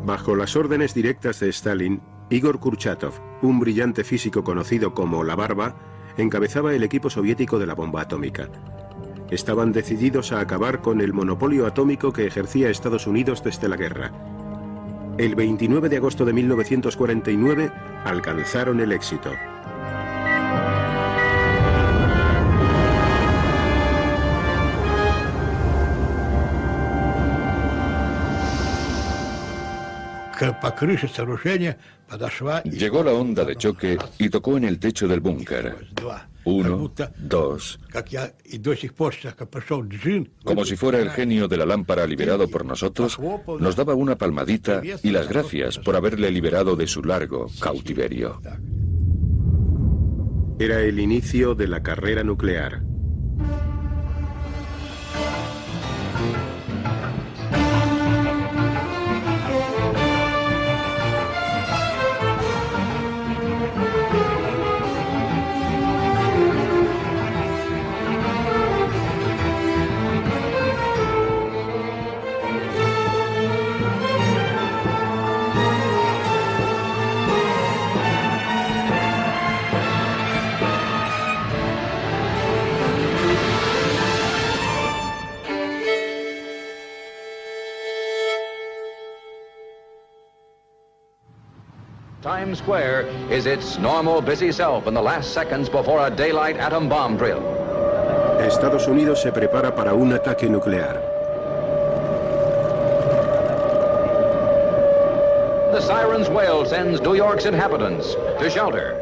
Bajo las órdenes directas de Stalin, Igor Kurchatov, un brillante físico conocido como La Barba, encabezaba el equipo soviético de la bomba atómica. Estaban decididos a acabar con el monopolio atómico que ejercía Estados Unidos desde la guerra. El 29 de agosto de 1949 alcanzaron el éxito. Llegó la onda de choque y tocó en el techo del búnker. 1, 2. Como si fuera el genio de la lámpara liberado por nosotros, nos daba una palmadita y las gracias por haberle liberado de su largo cautiverio. Era el inicio de la carrera nuclear. Times Square is its normal busy self in the last seconds before a daylight atom bomb drill. Estados Unidos se prepara para un ataque nuclear. The siren's wail sends New York's inhabitants to shelter.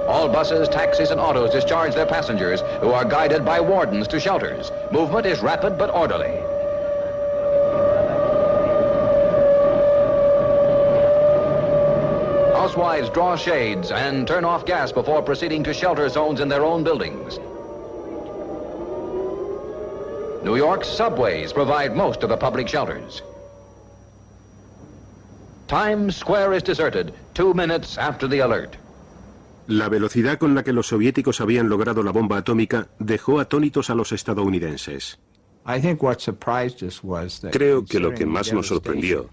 All buses, taxis, and autos discharge their passengers, who are guided by wardens to shelters. Movement is rapid but orderly. Housewives draw shades and turn off gas before proceeding to shelter zones in their own buildings. New York's subways provide most of the public shelters. Times Square is deserted 2 minutes after the alert. La velocidad con la que los soviéticos habían logrado la bomba atómica dejó atónitos a los estadounidenses. Creo que lo que más nos sorprendió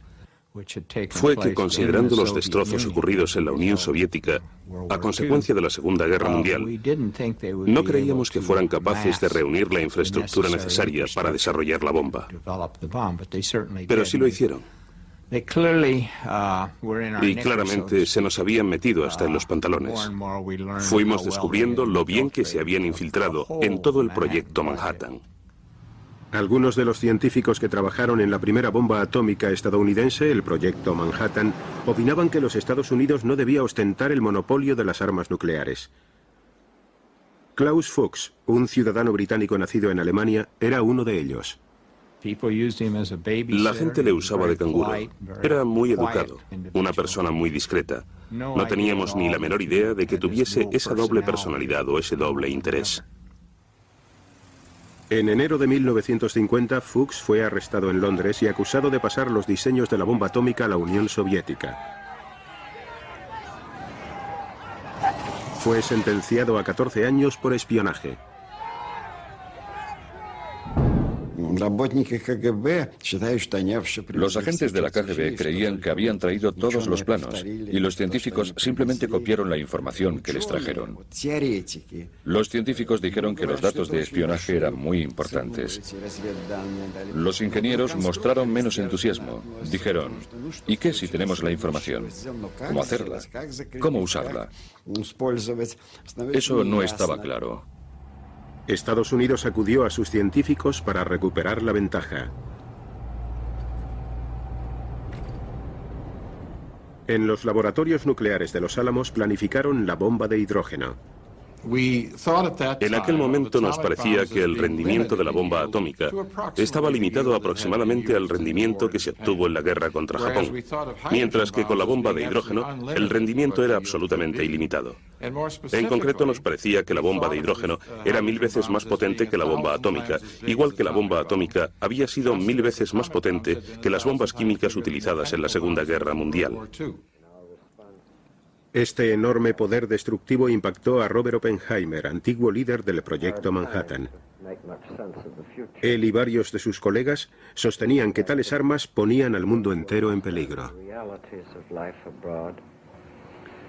fue que, considerando los destrozos ocurridos en la Unión Soviética a consecuencia de la Segunda Guerra Mundial, no creíamos que fueran capaces de reunir la infraestructura necesaria para desarrollar la bomba. Pero sí lo hicieron. Y claramente se nos habían metido hasta en los pantalones. Fuimos descubriendo lo bien que se habían infiltrado en todo el proyecto Manhattan. Algunos de los científicos que trabajaron en la primera bomba atómica estadounidense, el proyecto Manhattan, opinaban que los Estados Unidos no debía ostentar el monopolio de las armas nucleares. Klaus Fuchs, un ciudadano británico nacido en Alemania, era uno de ellos. La gente le usaba de canguro. Era muy educado, una persona muy discreta. No teníamos ni la menor idea de que tuviese esa doble personalidad o ese doble interés. En enero de 1950, Fuchs fue arrestado en Londres y acusado de pasar los diseños de la bomba atómica a la Unión Soviética. Fue sentenciado a 14 años por espionaje. Los agentes de la KGB creían que habían traído todos los planos y los científicos simplemente copiaron la información que les trajeron. Los científicos dijeron que los datos de espionaje eran muy importantes. Los ingenieros mostraron menos entusiasmo. Dijeron, ¿y qué si tenemos la información? ¿Cómo hacerla? ¿Cómo usarla? Eso no estaba claro. Estados Unidos acudió a sus científicos para recuperar la ventaja. En los laboratorios nucleares de Los Álamos planificaron la bomba de hidrógeno. En aquel momento nos parecía que el rendimiento de la bomba atómica estaba limitado aproximadamente al rendimiento que se obtuvo en la guerra contra Japón, mientras que con la bomba de hidrógeno el rendimiento era absolutamente ilimitado. En concreto, nos parecía que la bomba de hidrógeno era 1000 veces más potente que la bomba atómica, igual que la bomba atómica había sido 1000 veces más potente que las bombas químicas utilizadas en la Segunda Guerra Mundial. Este enorme poder destructivo impactó a Robert Oppenheimer, antiguo líder del Proyecto Manhattan. Él y varios de sus colegas sostenían que tales armas ponían al mundo entero en peligro.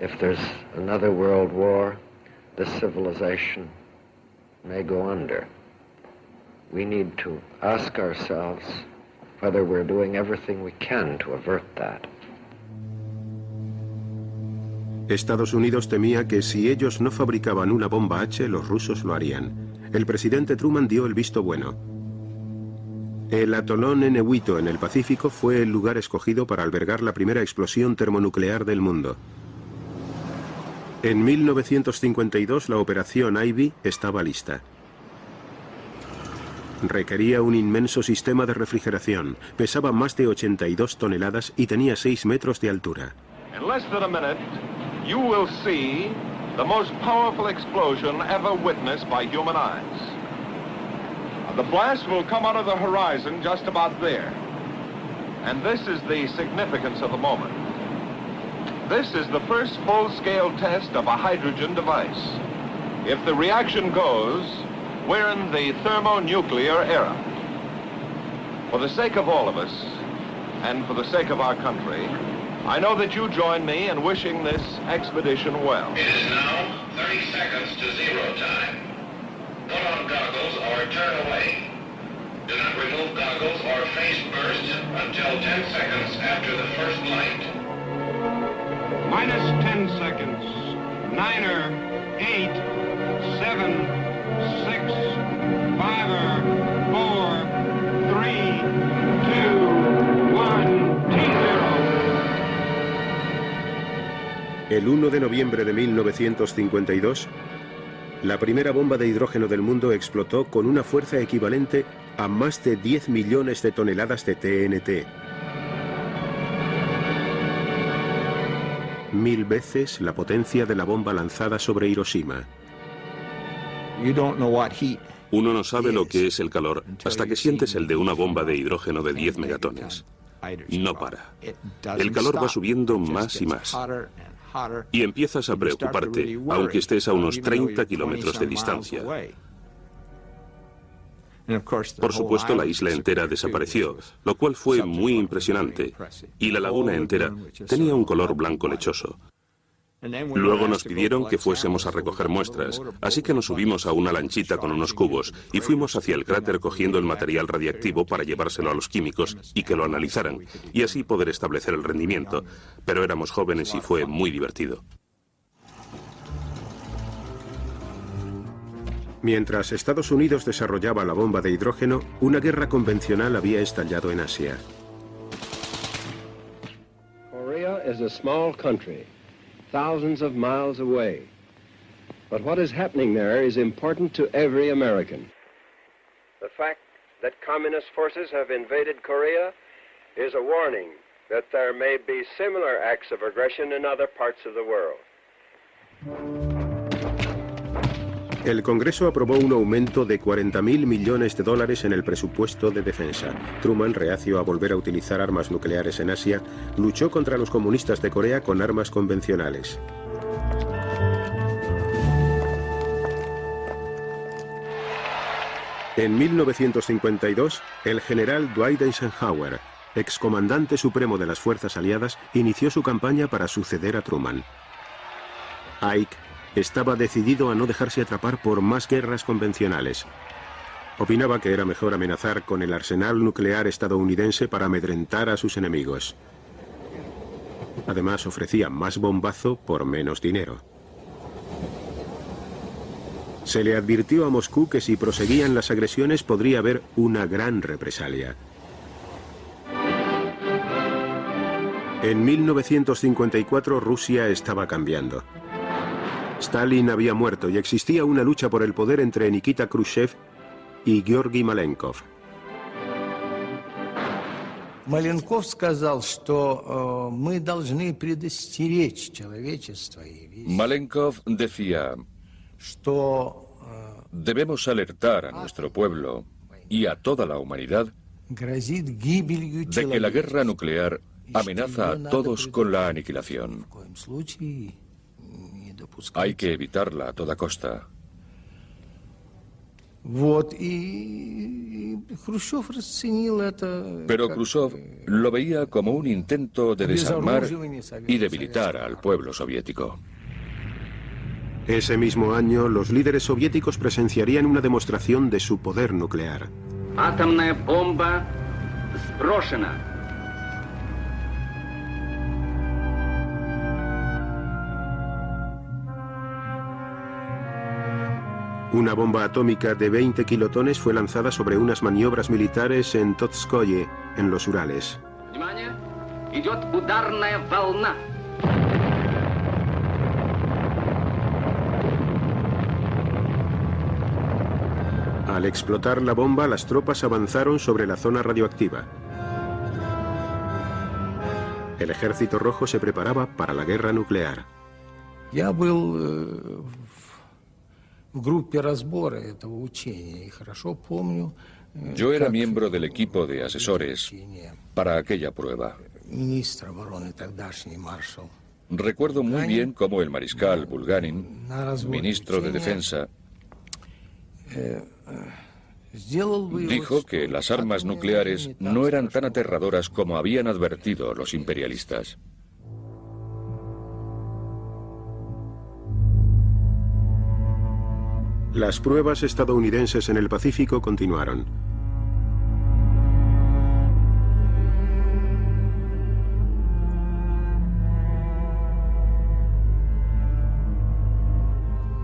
If there's another world war, this civilization may go under. We need to ask ourselves whether we're doing everything we can to avert that. Estados Unidos temía que si ellos no fabricaban una bomba H, los rusos lo harían. El presidente Truman dio el visto bueno. El atolón Nehuito en el Pacífico fue el lugar escogido para albergar la primera explosión termonuclear del mundo. En 1952 la operación Ivy estaba lista. Requería un inmenso sistema de refrigeración, pesaba más de 82 toneladas y tenía 6 metros de altura. In less than a minute, you will see the most powerful explosion ever witnessed by human eyes. The blast will come out of the horizon just about there. And this is the significance of the moment. This is the first full-scale test of a hydrogen device. If the reaction goes, we're in the thermonuclear era. For the sake of all of us, and for the sake of our country, I know that you join me in wishing this expedition well. It is now 30 seconds to zero time. Put on goggles or turn away. Do not remove goggles or face burst until 10 seconds after the first light. Minus 10 seconds. 9er, 8, 7, 6, 5er, 4, 3, 2, 1, T0. El 1 de noviembre de 1952, la primera bomba de hidrógeno del mundo explotó con una fuerza equivalente a más de 10 millones de toneladas de TNT. 1000 veces la potencia de la bomba lanzada sobre Hiroshima. Uno no sabe lo que es el calor hasta que sientes el de una bomba de hidrógeno de 10 megatones. No para. El calor va subiendo más y más. Y empiezas a preocuparte, aunque estés a unos 30 kilómetros de distancia. Por supuesto, la isla entera desapareció, lo cual fue muy impresionante, y la laguna entera tenía un color blanco lechoso. Luego nos pidieron que fuésemos a recoger muestras, así que nos subimos a una lanchita con unos cubos y fuimos hacia el cráter cogiendo el material radiactivo para llevárselo a los químicos y que lo analizaran, y así poder establecer el rendimiento. Pero éramos jóvenes y fue muy divertido. Mientras Estados Unidos desarrollaba la bomba de hidrógeno, una guerra convencional había estallado en Asia. Korea is a small country, thousands of miles away. But what is happening there is important to every American. The fact that communist forces have invaded Korea is a warning that there may be similar acts of aggression in other parts of the world. El Congreso aprobó un aumento de 40.000 millones de dólares en el presupuesto de defensa. Truman, reacio a volver a utilizar armas nucleares en Asia, luchó contra los comunistas de Corea con armas convencionales. En 1952, el general Dwight Eisenhower, excomandante supremo de las fuerzas aliadas, inició su campaña para suceder a Truman. Ike estaba decidido a no dejarse atrapar por más guerras convencionales. Opinaba que era mejor amenazar con el arsenal nuclear estadounidense para amedrentar a sus enemigos. Además, ofrecía más bombazo por menos dinero. Se le advirtió a Moscú que si proseguían las agresiones podría haber una gran represalia. En 1954 Rusia estaba cambiando. Stalin había muerto y existía una lucha por el poder entre Nikita Khrushchev y Georgi Malenkov. Маленков сказал, что мы должны предостеречь человечество. Malenkov decía, debemos alertar a nuestro pueblo y a toda la humanidad de que la guerra nuclear amenaza a todos con la aniquilación. Hay que evitarla a toda costa. Pero Khrushchev lo veía como un intento de desarmar y debilitar al pueblo soviético. Ese mismo año, los líderes soviéticos presenciarían una demostración de su poder nuclear. Атомная бомба сброшена. Una bomba atómica de 20 kilotones fue lanzada sobre unas maniobras militares en Totskoye, en los Urales. Внимание! Идет ударная волна. Al explotar la bomba, las tropas avanzaron sobre la zona radioactiva. El Ejército Rojo se preparaba para la guerra nuclear. Я был в группе разбора этого учения и хорошо помню. Yo era miembro del equipo de asesores para aquella prueba. Министр обороны тогдашний маршал. Recuerdo muy bien cómo el mariscal Bulganin, ministro de Defensa, dijo que las armas nucleares no eran tan aterradoras como habían advertido los imperialistas. Las pruebas estadounidenses en el Pacífico continuaron.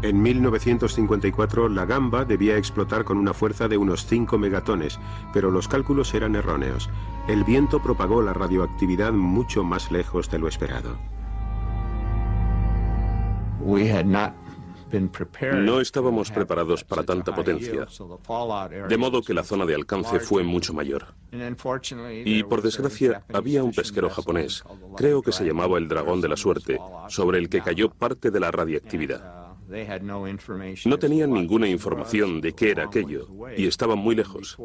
En 1954, la Gamba debía explotar con una fuerza de unos 5 megatones, pero los cálculos eran erróneos. El viento propagó la radioactividad mucho más lejos de lo esperado. No estábamos preparados para tanta potencia, de modo que la zona de alcance fue mucho mayor. Y por desgracia, había un pesquero japonés, creo que se llamaba el Dragón de la Suerte, sobre el que cayó parte de la radiactividad. No tenían ninguna información de qué era aquello, y estaban muy lejos.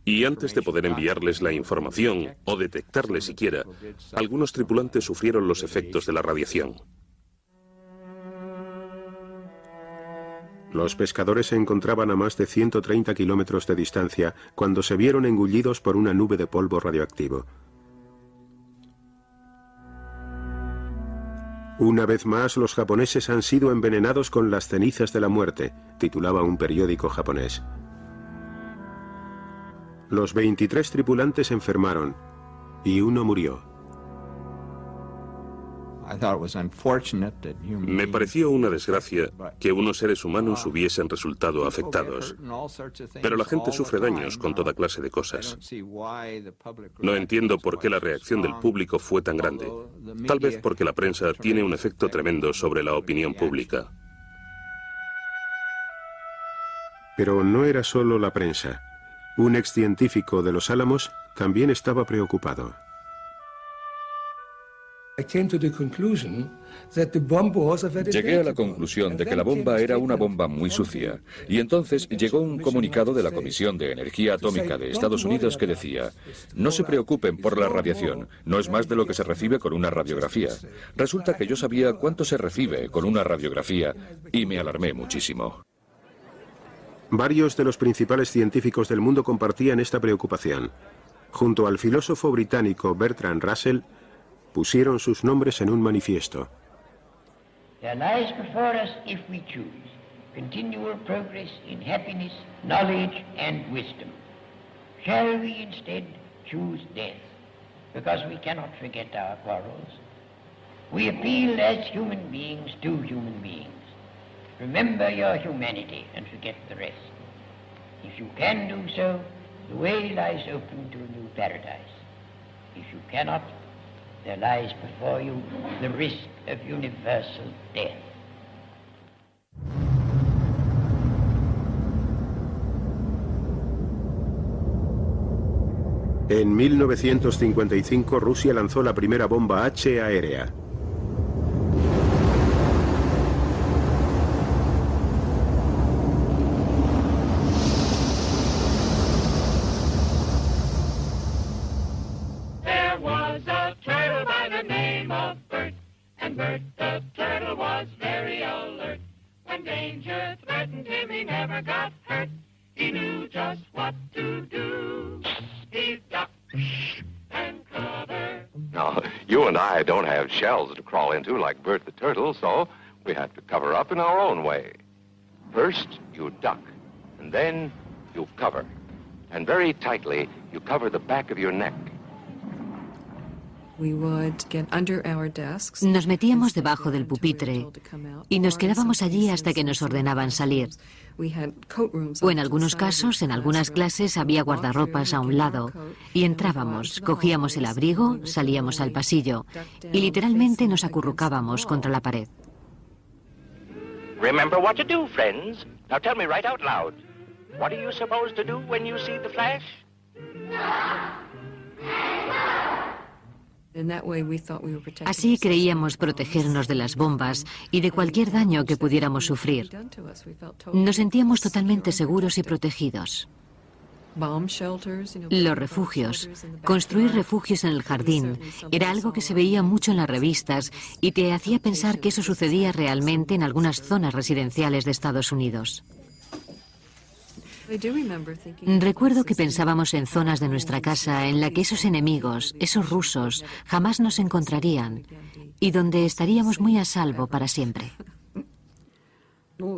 Y antes de poder enviarles la información, o detectarle siquiera, algunos tripulantes sufrieron los efectos de la radiación. Los pescadores se encontraban a más de 130 kilómetros de distancia cuando se vieron engullidos por una nube de polvo radioactivo. Una vez más, los japoneses han sido envenenados con las cenizas de la muerte, titulaba un periódico japonés. Los 23 tripulantes enfermaron y uno murió. Me pareció una desgracia que unos seres humanos hubiesen resultado afectados. Pero la gente sufre daños con toda clase de cosas. No entiendo por qué la reacción del público fue tan grande. Tal vez porque la prensa tiene un efecto tremendo sobre la opinión pública. Pero no era solo la prensa. Un excientífico de Los Álamos también estaba preocupado. Llegué a la conclusión de que la bomba era una bomba muy sucia, y entonces llegó un comunicado de la Comisión de Energía Atómica de Estados Unidos que decía: no se preocupen por la radiación, no es más de lo que se recibe con una radiografía. Resulta que yo sabía cuánto se recibe con una radiografía y me alarmé muchísimo. Varios de los principales científicos del mundo compartían esta preocupación. Junto al filósofo británico Bertrand Russell, pusieron sus nombres en un manifiesto. There lies before us, if we choose, continual progress in happiness, knowledge and wisdom. Shall we instead choose death, because we cannot forget our quarrels? We appeal as human beings to human beings. Remember your humanity and forget the rest. If you can do so, the way lies open to a new paradise. If you cannot, there lies before you the risk of universal death. En 1955, Rusia lanzó la primera bomba H aérea. Bert the turtle was very when danger threatened him, he never got hurt. He knew just what to do. He ducked and covered. Now, you and I don't have shells to crawl into like Bert the Turtle, so we have to cover up in our own way. First, you duck, and then you cover. And very tightly, you cover the back of your neck. Nos metíamos debajo del pupitre y nos quedábamos allí hasta que nos ordenaban salir. O en algunos casos, en algunas clases, había guardarropas a un lado y entrábamos, cogíamos el abrigo, salíamos al pasillo y literalmente nos acurrucábamos contra la pared. Remember what to do, friends. Now tell me right out loud. What are you supposed to do when you see the flash? Así creíamos protegernos de las bombas y de cualquier daño que pudiéramos sufrir. Nos sentíamos totalmente seguros y protegidos. Los refugios, construir refugios en el jardín, era algo que se veía mucho en las revistas y te hacía pensar que eso sucedía realmente en algunas zonas residenciales de Estados Unidos. Recuerdo que pensábamos en zonas de nuestra casa en la que esos enemigos, esos rusos, jamás nos encontrarían y donde estaríamos muy a salvo para siempre. En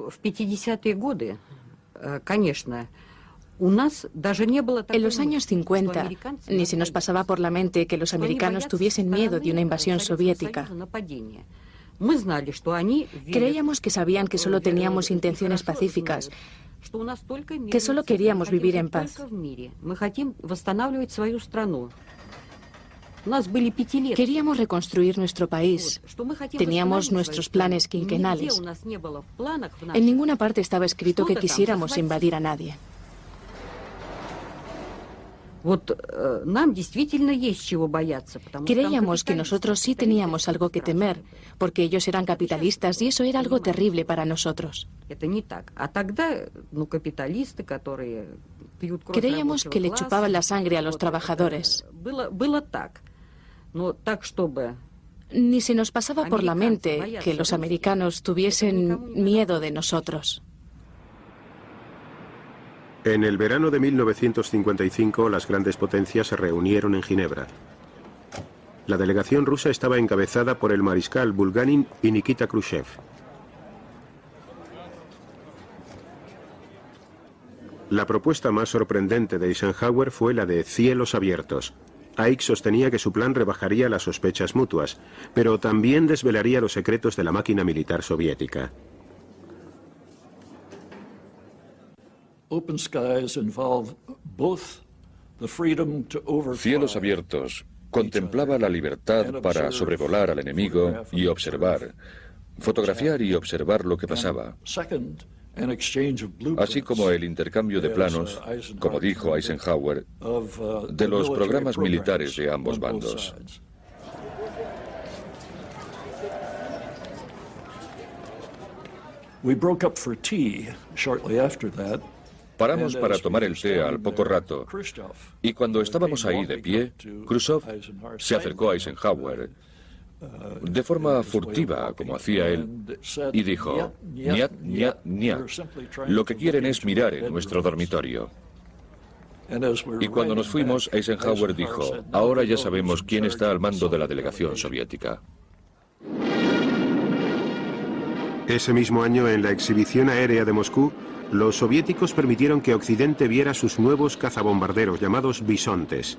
los años 50, ni se nos pasaba por la mente que los americanos tuviesen miedo de una invasión soviética. Creíamos que sabían que solo teníamos intenciones pacíficas, que solo queríamos vivir en paz. Queríamos reconstruir nuestro país. Teníamos nuestros planes quinquenales. En ninguna parte estaba escrito que quisiéramos invadir a nadie. Creíamos que nosotros sí teníamos algo que temer, porque ellos eran capitalistas y eso era algo terrible para nosotros. Creíamos que le chupaban la sangre a los trabajadores. Ni se nos pasaba por la mente que los americanos tuviesen miedo de nosotros. En el verano de 1955, las grandes potencias se reunieron en Ginebra. La delegación rusa estaba encabezada por el mariscal Bulganin y Nikita Khrushchev. La propuesta más sorprendente de Eisenhower fue la de cielos abiertos. Ike sostenía que su plan rebajaría las sospechas mutuas, pero también desvelaría los secretos de la máquina militar soviética. Cielos abiertos contemplaba la libertad para sobrevolar al enemigo y observar, fotografiar y observar lo que pasaba, así como el intercambio de planos, como dijo Eisenhower, de los programas militares de ambos bandos. Paramos para tomar el té al poco rato, y cuando estábamos ahí de pie, Khrushchev se acercó a Eisenhower de forma furtiva, como hacía él, y dijo: "Niet, niet, niet. Lo que quieren es mirar en nuestro dormitorio". Y cuando nos fuimos, Eisenhower dijo: "Ahora ya sabemos quién está al mando de la delegación soviética". Ese mismo año, en la exhibición aérea de Moscú, los soviéticos permitieron que Occidente viera sus nuevos cazabombarderos, llamados bisontes.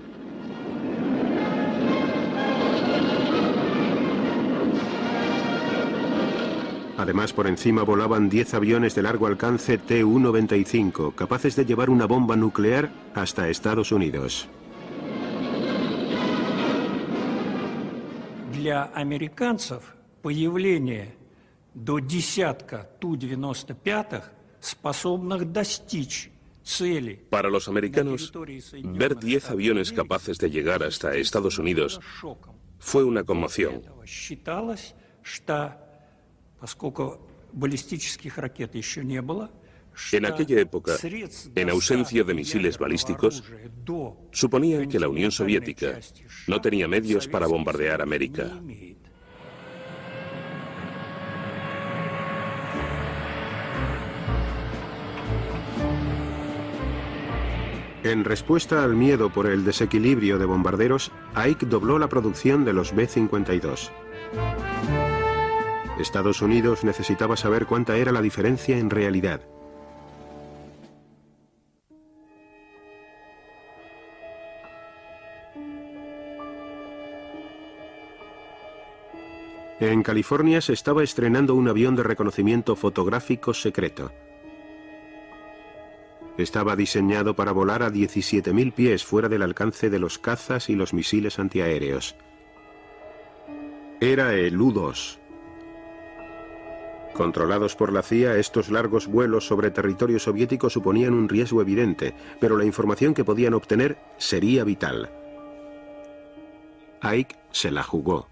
Además, por encima volaban 10 aviones de largo alcance Tu-95, capaces de llevar una bomba nuclear hasta Estados Unidos. Для американцев появление до десятка Ту-95 способных достичь цели. Para los americanos, ver 10 aviones capaces de llegar hasta Estados Unidos fue una conmoción. Считалось, что поскольку баллистических ракет еще не было, en aquella época, en ausencia de misiles balísticos, suponían que la Unión Soviética no tenía medios para bombardear América. En respuesta al miedo por el desequilibrio de bombarderos, Ike dobló la producción de los B-52. Estados Unidos necesitaba saber cuánta era la diferencia en realidad. En California se estaba estrenando un avión de reconocimiento fotográfico secreto. Estaba diseñado para volar a 17.000 pies fuera del alcance de los cazas y los misiles antiaéreos. Era el U-2. Controlados por la CIA, estos largos vuelos sobre territorio soviético suponían un riesgo evidente, pero la información que podían obtener sería vital. Ike se la jugó.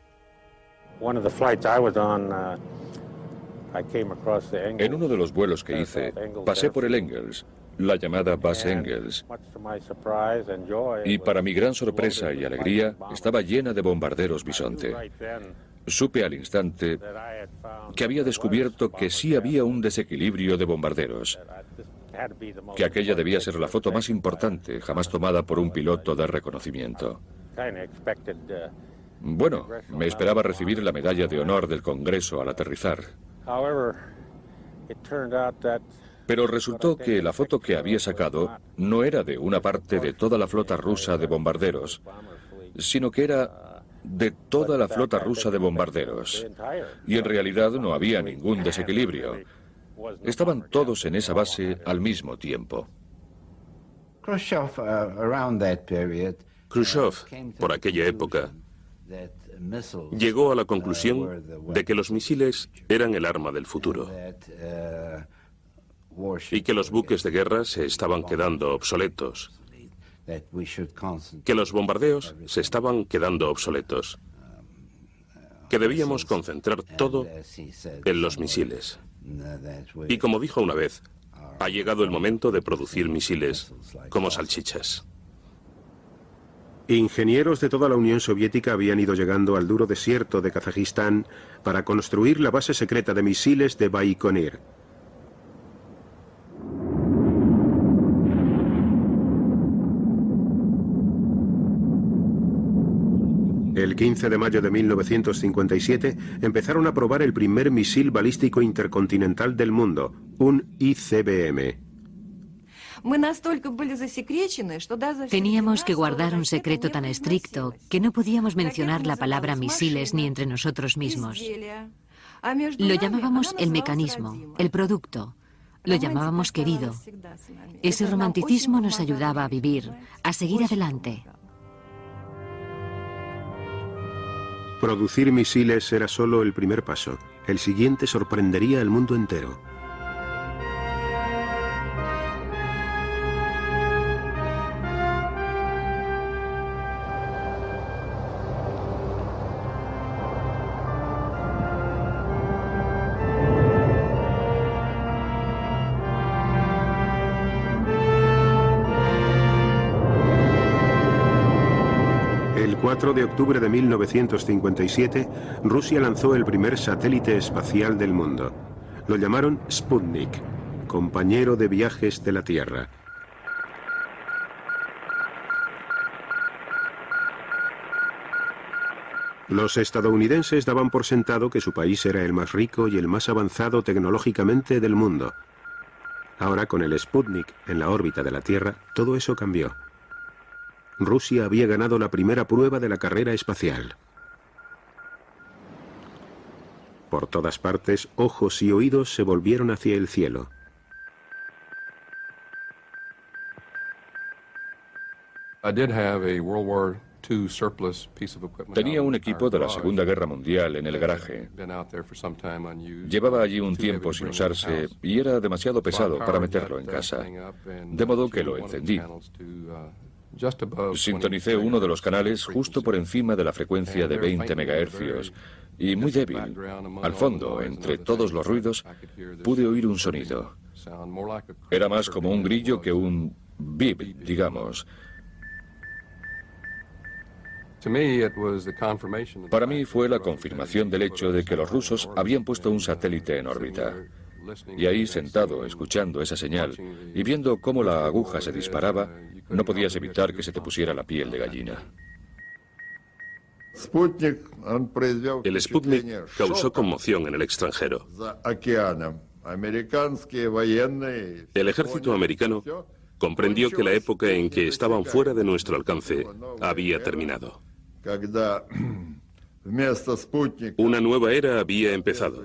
En uno de los vuelos que hice, pasé por el Engels, la llamada base Engels, y para mi gran sorpresa y alegría, estaba llena de bombarderos Bisonte. Supe al instante que había descubierto que sí había un desequilibrio de bombarderos, que aquella debía ser la foto más importante jamás tomada por un piloto de reconocimiento. Bueno, me esperaba recibir la medalla de honor del Congreso al aterrizar. Pero resultó que la foto que había sacado no era de una parte de toda la flota rusa de bombarderos, sino que era de toda la flota rusa de bombarderos. Y en realidad no había ningún desequilibrio. Estaban todos en esa base al mismo tiempo. Khrushchev, por aquella época, llegó a la conclusión de que los misiles eran el arma del futuro y que los buques de guerra se estaban quedando obsoletos, que los bombardeos se estaban quedando obsoletos, que debíamos concentrar todo en los misiles. Y como dijo una vez, ha llegado el momento de producir misiles como salchichas. Ingenieros de toda la Unión Soviética habían ido llegando al duro desierto de Kazajistán para construir la base secreta de misiles de Baikonur. El 15 de mayo de 1957 empezaron a probar el primer misil balístico intercontinental del mundo, un ICBM. Teníamos que guardar un secreto tan estricto que no podíamos mencionar la palabra misiles ni entre nosotros mismos. Lo llamábamos el mecanismo, el producto. Lo llamábamos querido. Ese romanticismo nos ayudaba a vivir, a seguir adelante. Producir misiles era solo el primer paso. El siguiente sorprendería al mundo entero. El 4 de octubre de 1957, Rusia lanzó el primer satélite espacial del mundo. Lo llamaron Sputnik, compañero de viajes de la Tierra. Los estadounidenses daban por sentado que su país era el más rico y el más avanzado tecnológicamente del mundo. Ahora, con el Sputnik en la órbita de la Tierra, todo eso cambió. Rusia había ganado la primera prueba de la carrera espacial. Por todas partes, ojos y oídos se volvieron hacia el cielo. Tenía un equipo de la Segunda Guerra Mundial en el garaje. Llevaba allí un tiempo sin usarse y era demasiado pesado para meterlo en casa, de modo que lo encendí. Sintonicé uno de los canales justo por encima de la frecuencia de 20 MHz y muy débil. Al fondo, entre todos los ruidos, pude oír un sonido. Era más como un grillo que un bip, digamos. Para mí fue la confirmación del hecho de que los rusos habían puesto un satélite en órbita. Y ahí, sentado, escuchando esa señal y viendo cómo la aguja se disparaba, no podías evitar que se te pusiera la piel de gallina. El Sputnik causó conmoción en el extranjero. El ejército americano comprendió que la época en que estaban fuera de nuestro alcance había terminado. Una nueva era había empezado.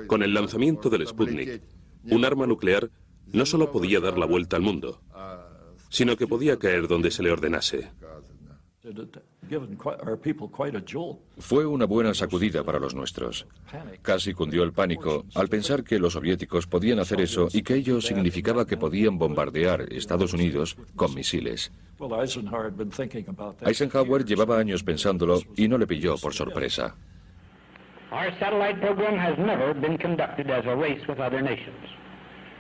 Con el lanzamiento del Sputnik, un arma nuclear no solo podía dar la vuelta al mundo, sino que podía caer donde se le ordenase. Fue una buena sacudida para los nuestros. Casi cundió el pánico al pensar que los soviéticos podían hacer eso y que ello significaba que podían bombardear Estados Unidos con misiles. Eisenhower llevaba años pensándolo y no le pilló por sorpresa. Our satellite program has never been conducted as a race with other nations.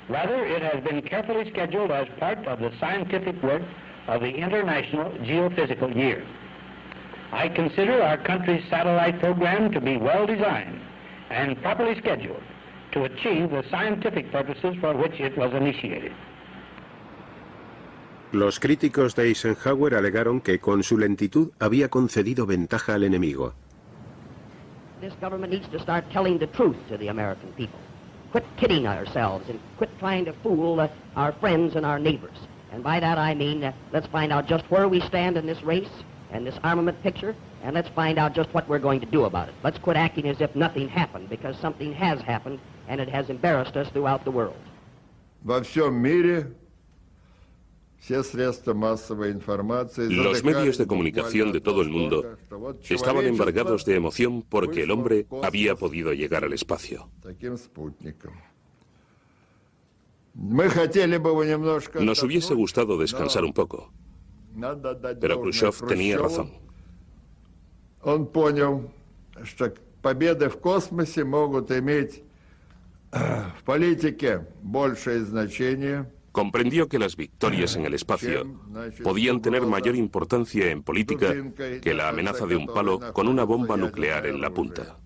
Rather, it has been carefully scheduled as part of the scientific work of the International Geophysical Year. I consider our country's satellite program to be well designed and properly scheduled to achieve the scientific purposes for which it was initiated. Los críticos de Eisenhower alegaron que con su lentitud había concedido ventaja al enemigo. This government needs to start telling the truth to the American people. Quit kidding ourselves and quit trying to fool our friends and our neighbors. And by that I mean, let's find out just where we stand in this race and this armament picture, and let's find out just what we're going to do about it. Let's quit acting as if nothing happened, because something has happened, and it has embarrassed us throughout the world. Во всем мире Los medios de comunicación de todo el mundo estaban embargados de emoción porque el hombre había podido llegar al espacio. Nos hubiese gustado descansar un poco, pero Khrushchev tenía razón. Он понял, что победы в космосе могут иметь в политике большее значение. Comprendió que las victorias en el espacio podían tener mayor importancia en política que la amenaza de un palo con una bomba nuclear en la punta.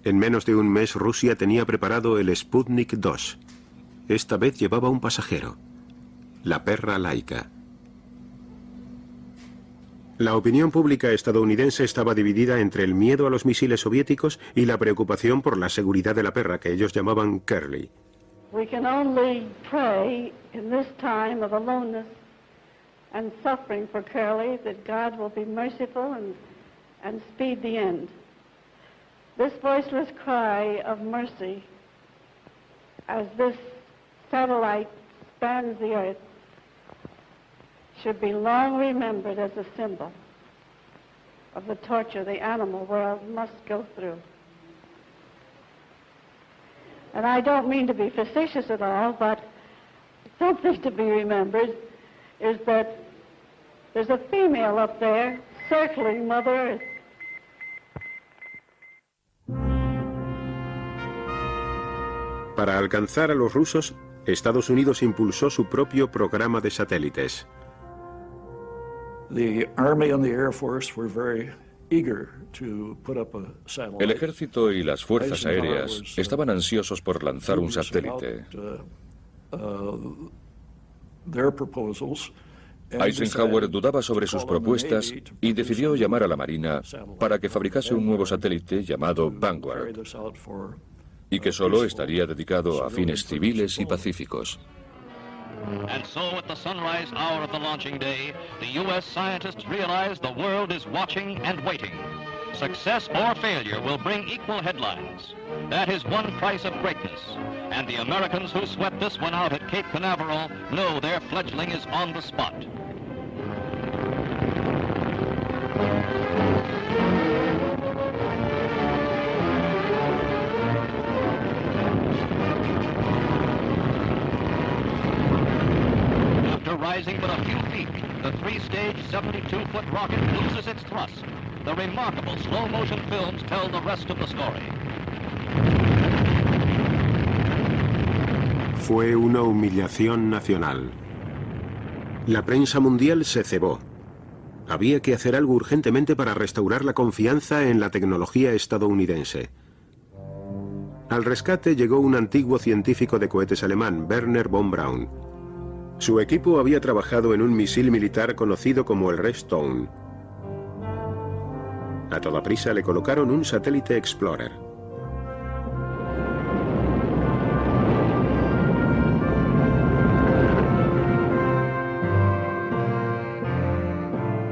En menos de un mes Rusia tenía preparado el Sputnik 2. Esta vez llevaba un pasajero, la perra Laika. La opinión pública estadounidense estaba dividida entre el miedo a los misiles soviéticos y la preocupación por la seguridad de la perra, que ellos llamaban Curly. We can only pray in this time of aloneness and suffering for Curly that God will be merciful and speed the end. This voiceless cry of mercy as this satellite spans the earth should be long remembered as a symbol of the torture the animal world must go through. And I don't mean to be facetious at all, but something to be remembered is that there's a female up there circling Mother Earth. Para alcanzar a los rusos, Estados Unidos impulsó su propio programa de satélites. The Army and the Air Force were very eager to put up a satellite. El ejército y las fuerzas aéreas estaban ansiosos por lanzar un satélite. Eisenhower dudaba sobre sus propuestas y decidió llamar a la Marina para que fabricase un nuevo satélite llamado Vanguard, y que solo estaría dedicado a fines civiles y pacíficos. And so at the sunrise hour of the launching day, the U.S. scientists realize the world is watching and waiting. Success or failure will bring equal headlines. That is one price of greatness. And the Americans who sweat this one out at Cape Canaveral know their fledgling is on the spot. Rising but a few feet, the three-stage 72-foot rocket loses its thrust. The remarkable slow-motion films tell the rest of the story. Fue una humillación nacional. La prensa mundial se cebó. Había que hacer algo urgentemente para restaurar la confianza en la tecnología estadounidense. Al rescate llegó un antiguo científico de cohetes alemán, Werner von Braun. Su equipo había trabajado en un misil militar conocido como el Redstone. A toda prisa le colocaron un satélite Explorer.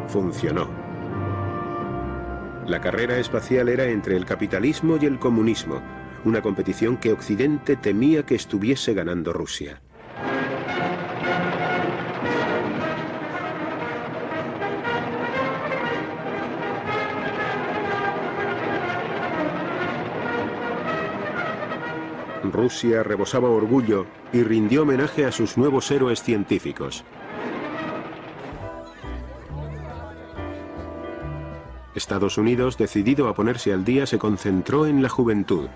Funcionó. La carrera espacial era entre el capitalismo y el comunismo, una competición que Occidente temía que estuviese ganando Rusia. Rusia rebosaba orgullo y rindió homenaje a sus nuevos héroes científicos. Estados Unidos, decidido a ponerse al día, se concentró en la juventud.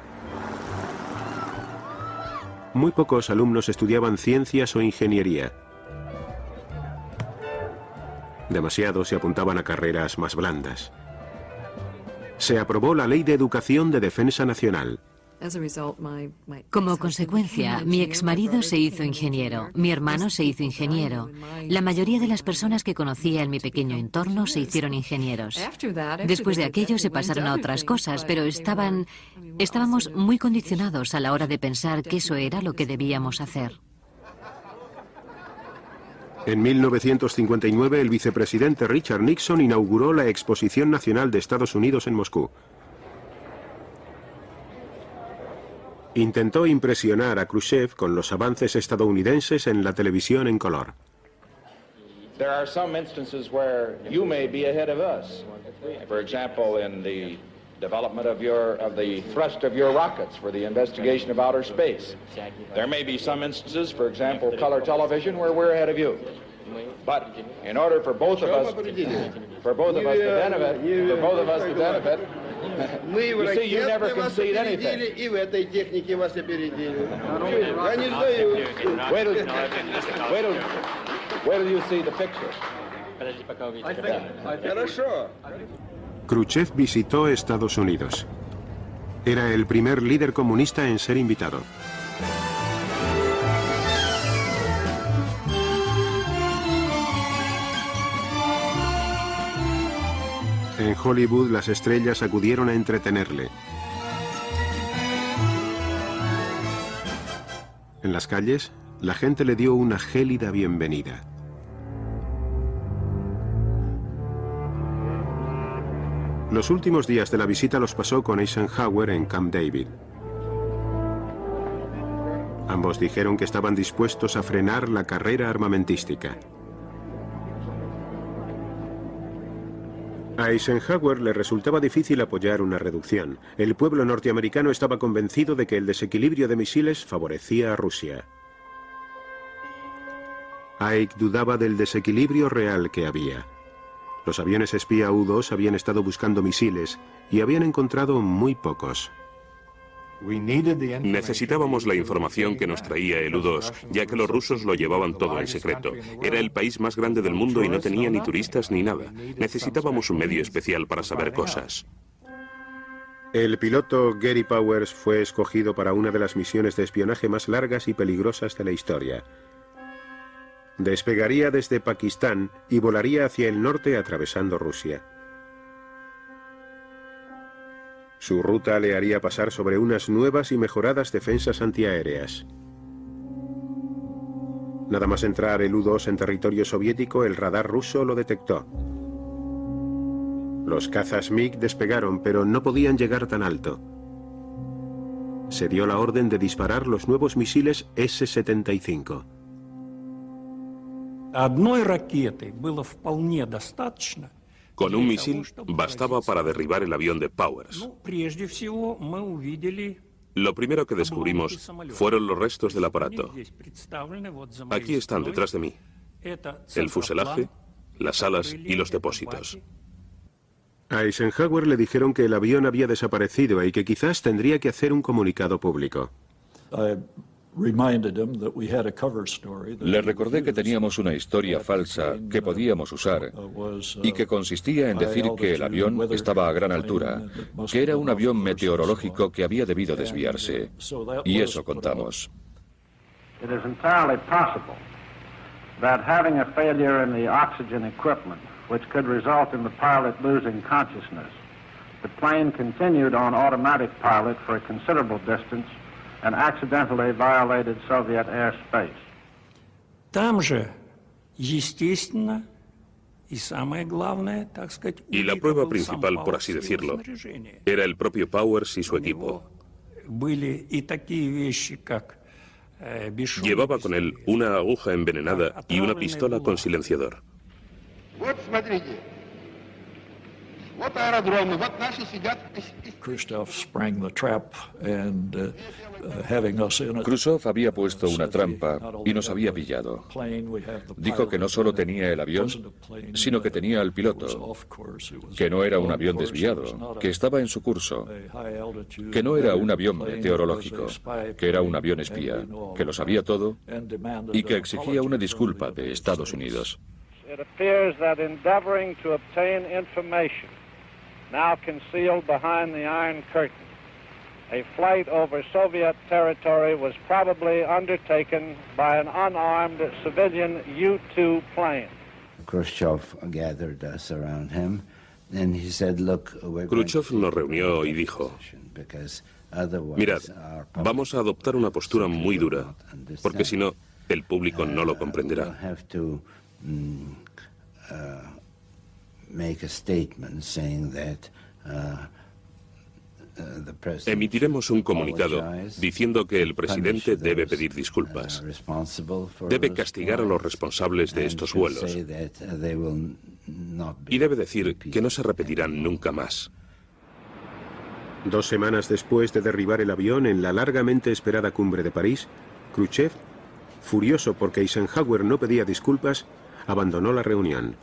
Muy pocos alumnos estudiaban ciencias o ingeniería. Demasiados se apuntaban a carreras más blandas. Se aprobó la Ley de Educación de Defensa Nacional. Como consecuencia, mi exmarido se hizo ingeniero, mi hermano se hizo ingeniero. La mayoría de las personas que conocía en mi pequeño entorno se hicieron ingenieros. Después de aquello se pasaron a otras cosas, pero estábamos muy condicionados a la hora de pensar que eso era lo que debíamos hacer. En 1959, el vicepresidente Richard Nixon inauguró la Exposición Nacional de Estados Unidos en Moscú. Intentó impresionar a Khrushchev con los avances estadounidenses en la televisión en color. There are some instances where you may be ahead of us. For example, in the development of the thrust of your rockets for the investigation of outer space. There may be some instances, for example, color television, where we're ahead of you. But in order for both of us to benefit, you see, you never concede anything. Wait till you see the picture. Khrushchev visitó Estados Unidos. Era el primer líder comunista en ser invitado. En Hollywood, las estrellas acudieron a entretenerle. En las calles, la gente le dio una gélida bienvenida. Los últimos días de la visita los pasó con Eisenhower en Camp David. Ambos dijeron que estaban dispuestos a frenar la carrera armamentística. A Eisenhower le resultaba difícil apoyar una reducción. El pueblo norteamericano estaba convencido de que el desequilibrio de misiles favorecía a Rusia. Ike dudaba del desequilibrio real que había. Los aviones espía U-2 habían estado buscando misiles y habían encontrado muy pocos. Necesitábamos la información que nos traía el U-2, ya que los rusos lo llevaban todo en secreto. Era el país más grande del mundo y no tenía ni turistas ni nada. Necesitábamos un medio especial para saber cosas. El piloto Gary Powers fue escogido para una de las misiones de espionaje más largas y peligrosas de la historia. Despegaría desde Pakistán y volaría hacia el norte atravesando Rusia. Su ruta le haría pasar sobre unas nuevas y mejoradas defensas antiaéreas. Nada más entrar el U-2 en territorio soviético, el radar ruso lo detectó. Los cazas MiG despegaron, pero no podían llegar tan alto. Se dio la orden de disparar los nuevos misiles S-75. Con un misil bastaba para derribar el avión de Powers. Lo primero que descubrimos fueron los restos del aparato. Aquí están detrás de mí. El fuselaje, las alas y los depósitos. A Eisenhower le dijeron que el avión había desaparecido y que quizás tendría que hacer un comunicado público. Le recordé que teníamos una historia falsa que podíamos usar y que consistía en decir que el avión estaba a gran altura, que era un avión meteorológico que había debido desviarse. Y eso contamos. It is entirely possible that having a failure in the oxygen equipment, which could result in the pilot losing consciousness, the plane continued on automatic pilot for a considerable distance and accidentally violated Soviet airspace. Там же, естественно, и самое главное, так сказать, Y la prueba principal, por así decirlo, era el propio Powers y su equipo. Были и такие вещи, как Llevaba con él una aguja envenenada y una pistola con silenciador. Khrushchev había puesto una trampa y nos había pillado. Dijo que no solo tenía el avión, sino que tenía al piloto, que no era un avión desviado, que estaba en su curso, que no era un avión meteorológico, que era un avión espía, que lo sabía todo y que exigía una disculpa de Estados Unidos. It appears that endeavoring to obtain information now concealed behind the Iron Curtain, a flight over Soviet territory was probably undertaken by an unarmed civilian U-2 plane. Khrushchev gathered us around him, and he said, "Look, we're Khrushchev nos reunió y dijo: mirad, vamos a adoptar una postura muy dura, porque si no, el público no lo comprenderá. Emitiremos un comunicado diciendo que el presidente debe pedir disculpas, debe castigar a los responsables de estos vuelos y debe decir que no se repetirán nunca más". 2 semanas después de derribar el avión en la largamente esperada cumbre de París, Khrushchev, furioso porque Eisenhower no pedía disculpas, abandonó la reunión.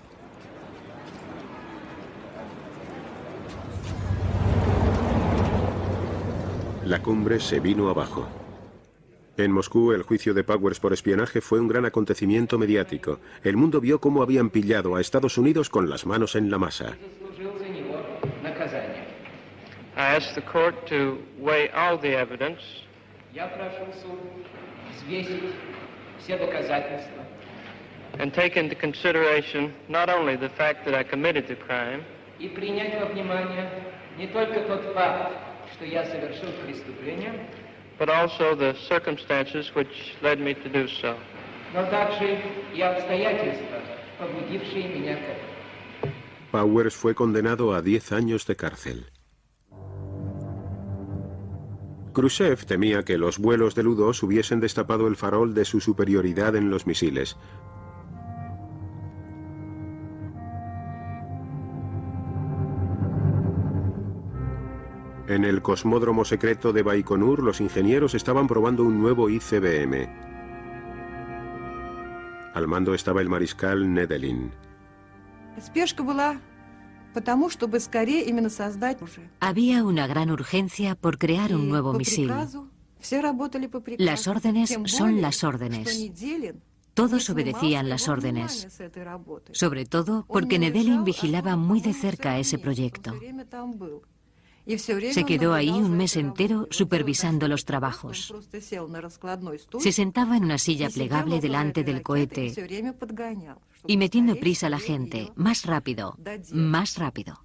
La cumbre se vino abajo. En Moscú, el juicio de Powers por espionaje fue un gran acontecimiento mediático. El mundo vio cómo habían pillado a Estados Unidos con las manos en la masa. I ask the court to weigh all the evidence and take into consideration not only the fact that I committed the crime, but also the circumstances which led me to do so. Powers fue condenado a 10 años de cárcel. Khrushchev temía que los vuelos del U-2 hubiesen destapado el farol de su superioridad en los misiles. En el cosmódromo secreto de Baikonur, los ingenieros estaban probando un nuevo ICBM. Al mando estaba el mariscal Nedelin. Había una gran urgencia por crear un nuevo misil. Las órdenes son las órdenes. Todos obedecían las órdenes. Sobre todo porque Nedelin vigilaba muy de cerca ese proyecto. Se quedó ahí un mes entero supervisando los trabajos. Se sentaba en una silla plegable delante del cohete y metiendo prisa a la gente. Más rápido, más rápido.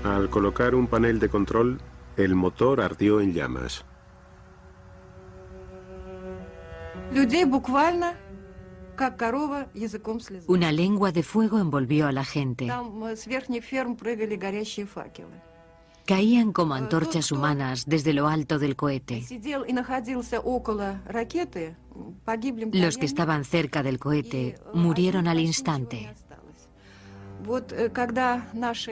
Al colocar un panel de control, el motor ardió en llamas. Una lengua de fuego envolvió a la gente. Caían como antorchas humanas desde lo alto del cohete. Los que estaban cerca del cohete murieron al instante.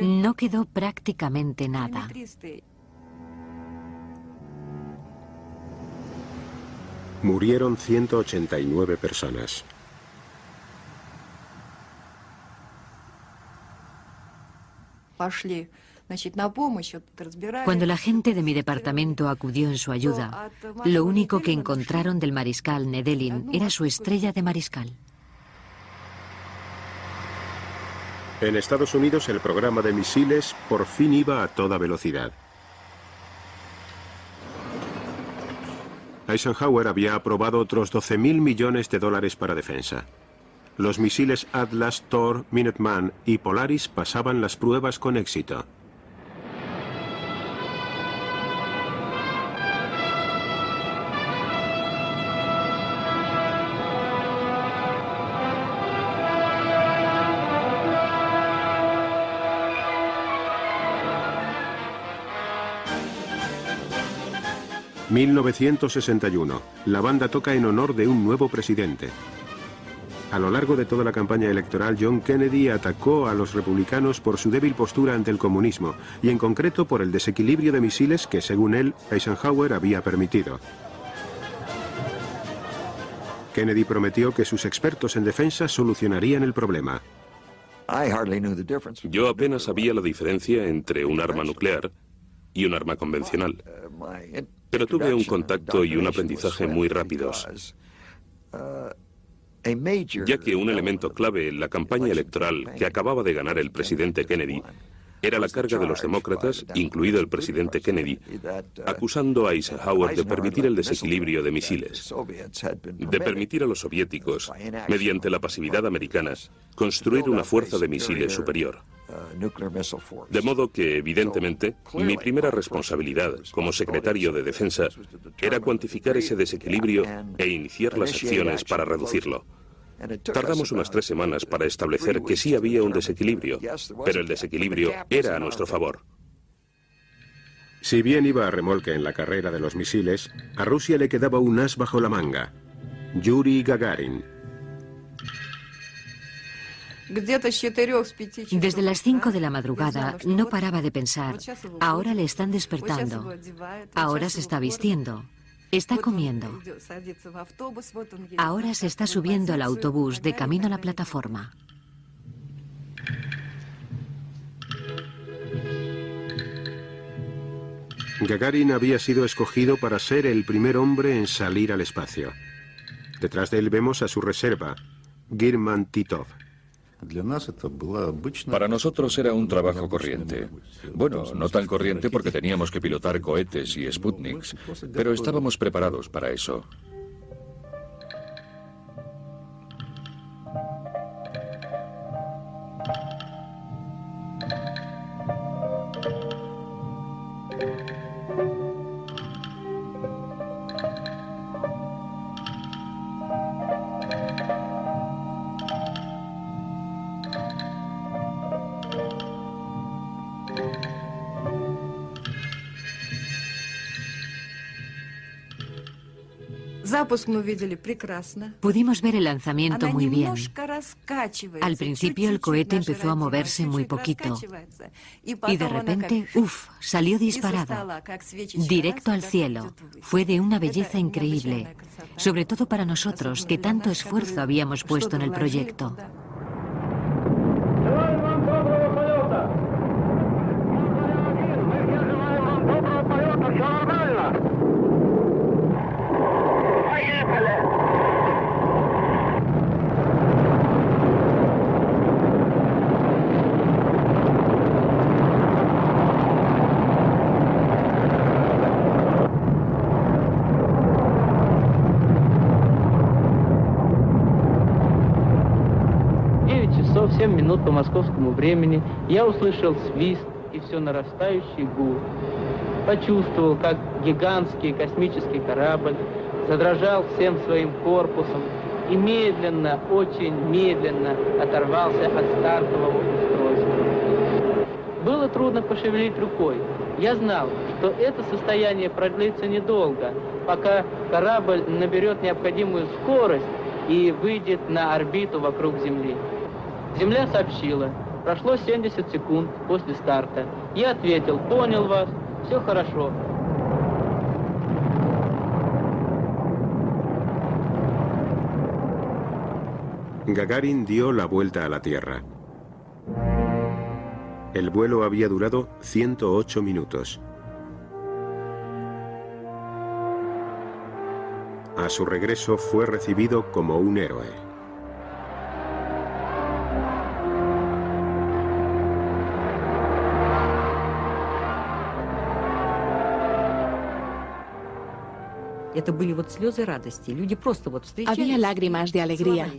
No quedó prácticamente nada. Murieron 189 personas. Cuando la gente de mi departamento acudió en su ayuda, lo único que encontraron del mariscal Nedelin era su estrella de mariscal. En Estados Unidos el programa de misiles por fin iba a toda velocidad. Eisenhower había aprobado otros 12.000 millones de dólares para defensa. Los misiles Atlas, Thor, Minuteman y Polaris pasaban las pruebas con éxito. ...1961... la banda toca en honor de un nuevo presidente. A lo largo de toda la campaña electoral, John Kennedy atacó a los republicanos por su débil postura ante el comunismo y en concreto por el desequilibrio de misiles que, según él, Eisenhower había permitido. Kennedy prometió que sus expertos en defensa solucionarían el problema. Yo apenas sabía la diferencia entre un arma nuclear y un arma convencional, pero tuve un contacto y un aprendizaje muy rápidos, ya que un elemento clave en la campaña electoral que acababa de ganar el presidente Kennedy era la carga de los demócratas, incluido el presidente Kennedy, acusando a Eisenhower de permitir el desequilibrio de misiles, de permitir a los soviéticos, mediante la pasividad americana, construir una fuerza de misiles superior. De modo que, evidentemente, mi primera responsabilidad como secretario de Defensa era cuantificar ese desequilibrio e iniciar las acciones para reducirlo. Tardamos unas 3 semanas para establecer que sí había un desequilibrio, pero el desequilibrio era a nuestro favor. Si bien iba a remolque en la carrera de los misiles, a Rusia le quedaba un as bajo la manga: Yuri Gagarin. Desde las 5 de la madrugada no paraba de pensar: ahora le están despertando, ahora se está vistiendo, está comiendo, ahora se está subiendo al autobús de camino a la plataforma. Gagarin había sido escogido para ser el primer hombre en salir al espacio. Detrás de él vemos a su reserva, Girman Titov. Para nosotros era un trabajo corriente. Bueno, no tan corriente porque teníamos que pilotar cohetes y Sputniks, pero estábamos preparados para eso. Pudimos ver el lanzamiento muy bien. Al principio el cohete empezó a moverse muy poquito y de repente, salió disparado, directo al cielo. Fue de una belleza increíble, sobre todo para nosotros que tanto esfuerzo habíamos puesto en el proyecto. Минут по московскому времени я услышал свист и все нарастающий гул. Почувствовал, как гигантский космический корабль задрожал всем своим корпусом и медленно, очень медленно оторвался от стартового устройства. Было трудно пошевелить рукой. Я знал, что это состояние продлится недолго, пока корабль наберет необходимую скорость и выйдет на орбиту вокруг Земли. Земля сообщила: прошло 70 секунд после старта. Я ответил: понял вас, все хорошо. Gagarin dio la vuelta a la Tierra. El vuelo había durado 108 minutos. A su regreso fue recibido como un héroe. Había lágrimas de alegría.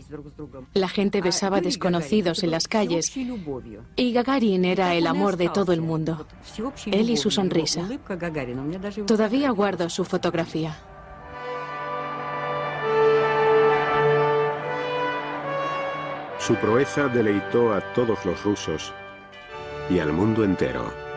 La gente besaba desconocidos en las calles y Gagarin era el amor de todo el mundo. Él y su sonrisa. Todavía guardo su fotografía. Su proeza deleitó a todos los rusos y al mundo entero.